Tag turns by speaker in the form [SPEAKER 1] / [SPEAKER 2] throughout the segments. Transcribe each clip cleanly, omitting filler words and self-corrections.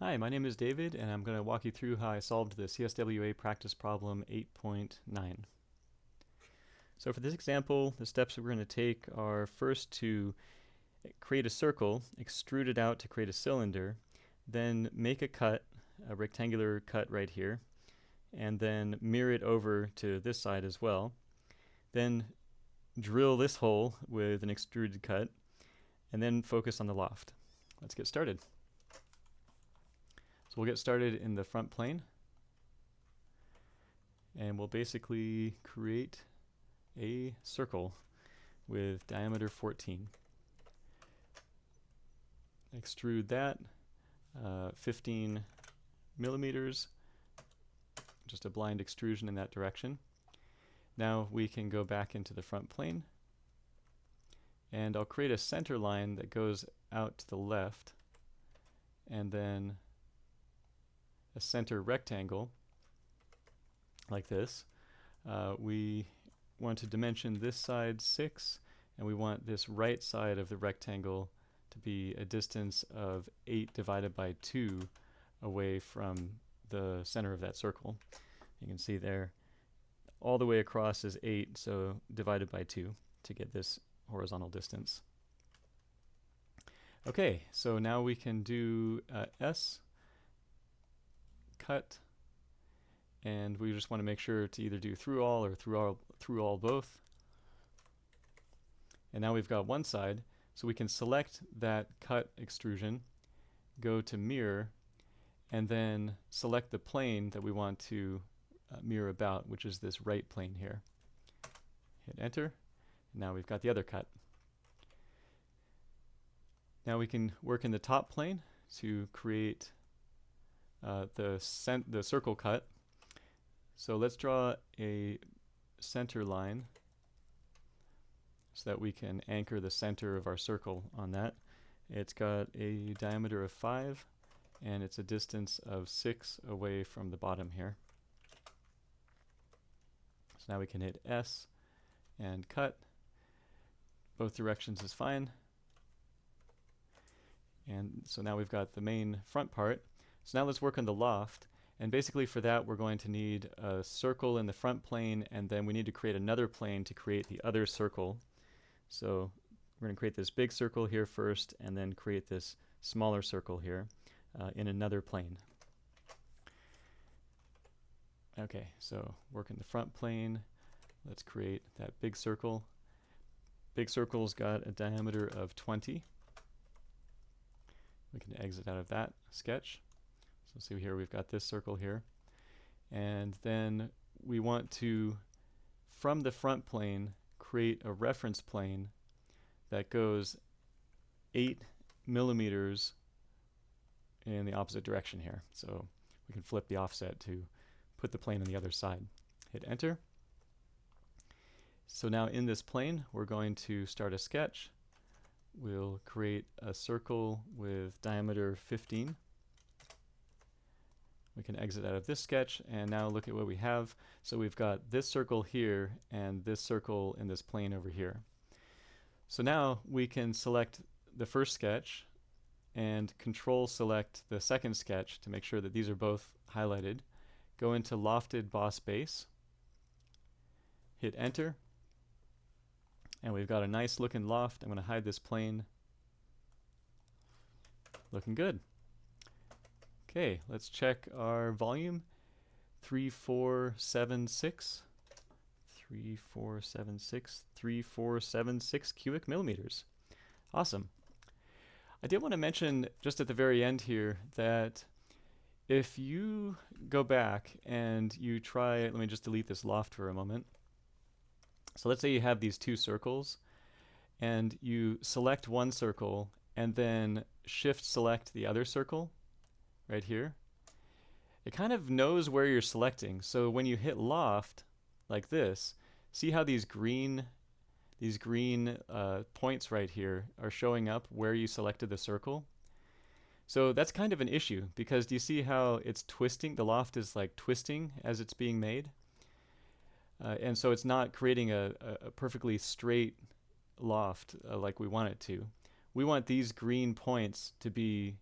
[SPEAKER 1] Hi, my name is David, and I'm going to walk you through how I solved the CSWA practice problem 8.9. So for this example, the steps that we're going to take are first to create a circle, extrude it out to create a cylinder, then make a cut, a rectangular cut right here, and then mirror it over to this side as well. Then drill this hole with an extruded cut, and then focus on the loft. Let's get started. So we'll get started in the front plane, and we'll basically create a circle with diameter 14. Extrude that 15 millimeters, just a blind extrusion in that direction. Now we can go back into the front plane, and I'll create a center line that goes out to the left, and then a center rectangle like this. We want to dimension this side 6, and we want this right side of the rectangle to be a distance of 8 divided by 2 away from the center of that circle. You can see there all the way across is 8, so divided by 2 to get this horizontal distance. Okay, so now we can do S, cut, and we just want to make sure to either do through all or through all both. And now we've got one side, so we can select that cut extrusion, go to mirror, and then select the plane that we want to mirror about, which is this right plane here. Hit enter, and now we've got the other cut. Now we can work in the top plane to create the circle cut. So let's draw a center line so that we can anchor the center of our circle on that. It's got a diameter of 5, and it's a distance of 6 away from the bottom here. So now we can hit S and cut. Both directions is fine. And so now we've got the main front part. So now let's work on the loft. And basically for that we're going to need a circle in the front plane, and then we need to create another plane to create the other circle. So we're going to create this big circle here first, and then create this smaller circle here in another plane. Okay, so work in the front plane. Let's create that big circle. Big circle's got a diameter of 20. We can exit out of that sketch. So see here we've got this circle here. And then we want to, from the front plane, create a reference plane that goes 8 millimeters in the opposite direction here. So we can flip the offset to put the plane on the other side. Hit enter. So now in this plane we're going to start a sketch. We'll create a circle with diameter 15. We can exit out of this sketch, and now look at what we have. So we've got this circle here and this circle in this plane over here. So now we can select the first sketch and control select the second sketch to make sure that these are both highlighted. Go into lofted boss base, hit enter, and we've got a nice looking loft. I'm going to hide this plane. Looking good. Okay, let's check our volume. 3476. 3476 cubic millimeters. Awesome. I did want to mention just at the very end here that if you go back and you try, let me just delete this loft for a moment. So let's say you have these two circles, and you select one circle and then shift select the other circle right here. It kind of knows where you're selecting. So when you hit loft like this, see how these green points right here are showing up where you selected the circle? So that's kind of an issue, because do you see how it's twisting? The loft is like twisting as it's being made. And so it's not creating a perfectly straight loft like we want it to. We want these green points to be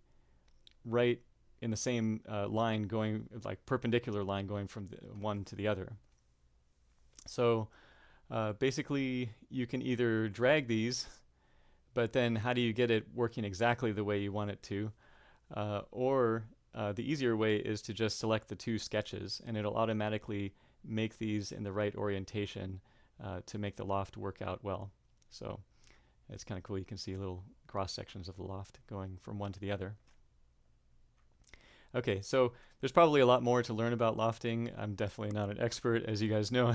[SPEAKER 1] right in the same line going, like perpendicular line going from the one to the other. So basically you can either drag these, but then how do you get it working exactly the way you want it to? Or the easier way is to just select the two sketches, and it'll automatically make these in the right orientation to make the loft work out well. So it's kind of cool. You can see little cross sections of the loft going from one to the other. Okay, so there's probably a lot more to learn about lofting. I'm definitely not an expert, as you guys know,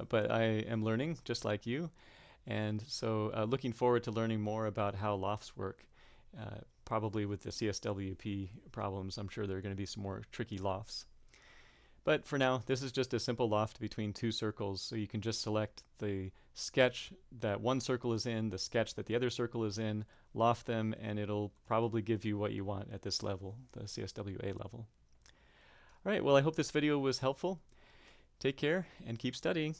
[SPEAKER 1] but I am learning just like you. And so looking forward to learning more about how lofts work. Probably with the CSWP problems, I'm sure there are going to be some more tricky lofts. But for now, this is just a simple loft between two circles, so you can just select the sketch that one circle is in, the sketch that the other circle is in, loft them, and it'll probably give you what you want at this level, the CSWA level. All right, well, I hope this video was helpful. Take care and keep studying.